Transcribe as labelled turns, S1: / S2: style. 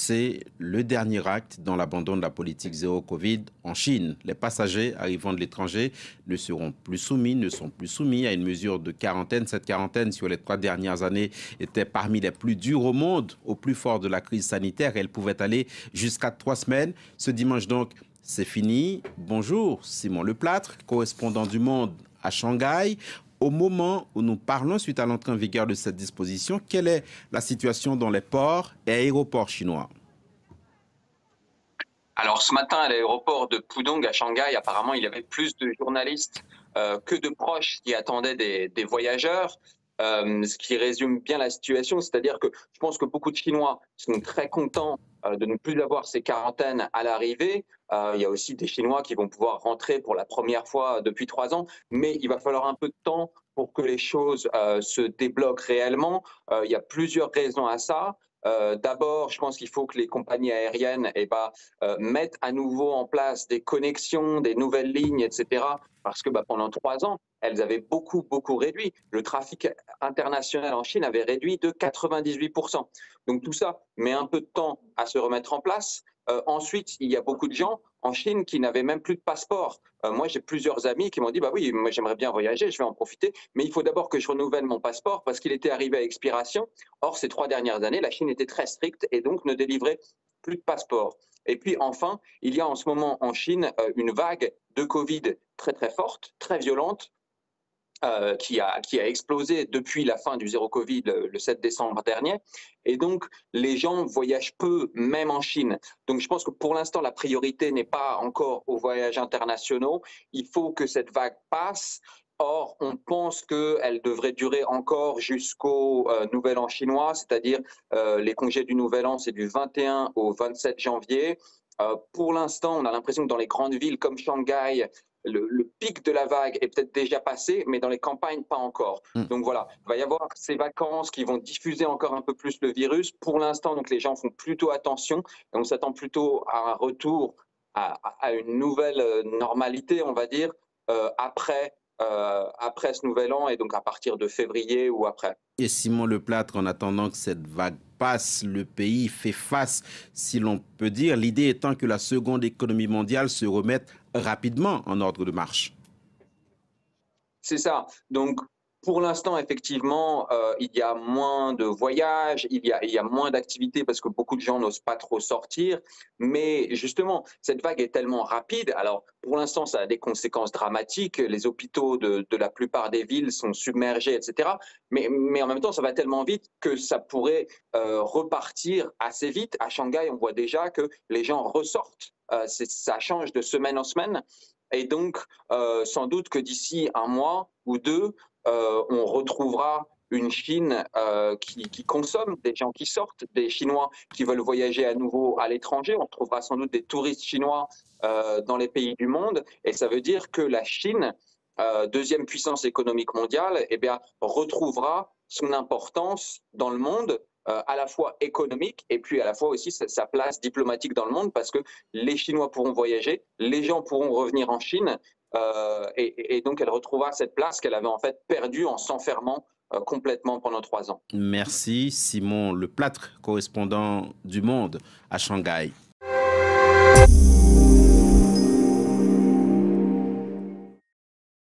S1: c'est le dernier acte dans l'abandon de la politique zéro Covid en Chine. Les passagers arrivant de l'étranger ne sont plus soumis à une mesure de quarantaine. Cette quarantaine, sur les 3 dernières années, était parmi les plus dures au monde, au plus fort de la crise sanitaire. Elle pouvait aller jusqu'à 3 semaines. Ce dimanche donc, c'est fini. Bonjour, Simon Leplâtre, correspondant du Monde à Shanghai. Au moment où nous parlons, suite à l'entrée en vigueur de cette disposition, quelle est la situation dans les ports et aéroports chinois?
S2: Alors ce matin, à l'aéroport de Pudong à Shanghai, apparemment, il y avait plus de journalistes que de proches qui attendaient des voyageurs, ce qui résume bien la situation. C'est-à-dire que je pense que beaucoup de Chinois sont très contents de ne plus avoir ces quarantaines à l'arrivée. Il y a aussi des Chinois qui vont pouvoir rentrer pour la première fois depuis 3 ans, mais il va falloir un peu de temps pour que les choses se débloquent réellement. Il y a plusieurs raisons à ça. D'abord, je pense qu'il faut que les compagnies aériennes mettent à nouveau en place des connexions, des nouvelles lignes, etc. Parce que pendant 3 ans, elles avaient beaucoup réduit. Le trafic international en Chine avait réduit de 98%. Donc tout ça met un peu de temps à se remettre en place. Ensuite, il y a beaucoup de gens en Chine qui n'avaient même plus de passeport. Moi, j'ai plusieurs amis qui m'ont dit, bah oui, moi j'aimerais bien voyager, je vais en profiter, mais il faut d'abord que je renouvelle mon passeport parce qu'il était arrivé à expiration. Or, ces 3 dernières années, la Chine était très stricte et donc ne délivrait plus de passeport. Et puis enfin, il y a en ce moment en Chine une vague de Covid très forte, très violente, qui a explosé depuis la fin du zéro Covid le 7 décembre dernier. Et donc, les gens voyagent peu, même en Chine. Donc, je pense que pour l'instant, la priorité n'est pas encore aux voyages internationaux. Il faut que cette vague passe. Or, on pense qu'elle devrait durer encore jusqu'au Nouvel An chinois, c'est-à-dire les congés du Nouvel An, c'est du 21 au 27 janvier. Pour l'instant, on a l'impression que dans les grandes villes comme Shanghai, le pic de la vague est peut-être déjà passé, mais dans les campagnes, pas encore. Donc voilà, il va y avoir ces vacances qui vont diffuser encore un peu plus le virus. Pour l'instant, donc les gens font plutôt attention et on s'attend plutôt à un retour à une nouvelle normalité, on va dire, après ce nouvel an et donc à partir de février ou après.
S1: Et Simon Leplâtre, en attendant que cette vague passe, le pays fait face, si l'on peut dire, l'idée étant que la seconde économie mondiale se remette rapidement en ordre de marche.
S2: C'est ça. Donc, pour l'instant, effectivement, il y a moins de voyages, il y a moins d'activités parce que beaucoup de gens n'osent pas trop sortir. Mais justement, cette vague est tellement rapide. Alors, pour l'instant, ça a des conséquences dramatiques. Les hôpitaux de la plupart des villes sont submergés, etc. Mais en même temps, ça va tellement vite que ça pourrait repartir assez vite. À Shanghai, on voit déjà que les gens ressortent. Ça change de semaine en semaine. Et donc, sans doute que d'ici 1 mois ou 2, on retrouvera une Chine qui consomme, des gens qui sortent, des Chinois qui veulent voyager à nouveau à l'étranger. On retrouvera sans doute des touristes chinois dans les pays du monde. Et ça veut dire que la Chine, deuxième puissance économique mondiale, retrouvera son importance dans le monde, à la fois économique et puis à la fois aussi sa place diplomatique dans le monde parce que les Chinois pourront voyager, les gens pourront revenir en Chine et donc elle retrouvera cette place qu'elle avait en fait perdue en s'enfermant complètement pendant 3 ans.
S1: Merci Simon Leplâtre, correspondant du Monde à Shanghai.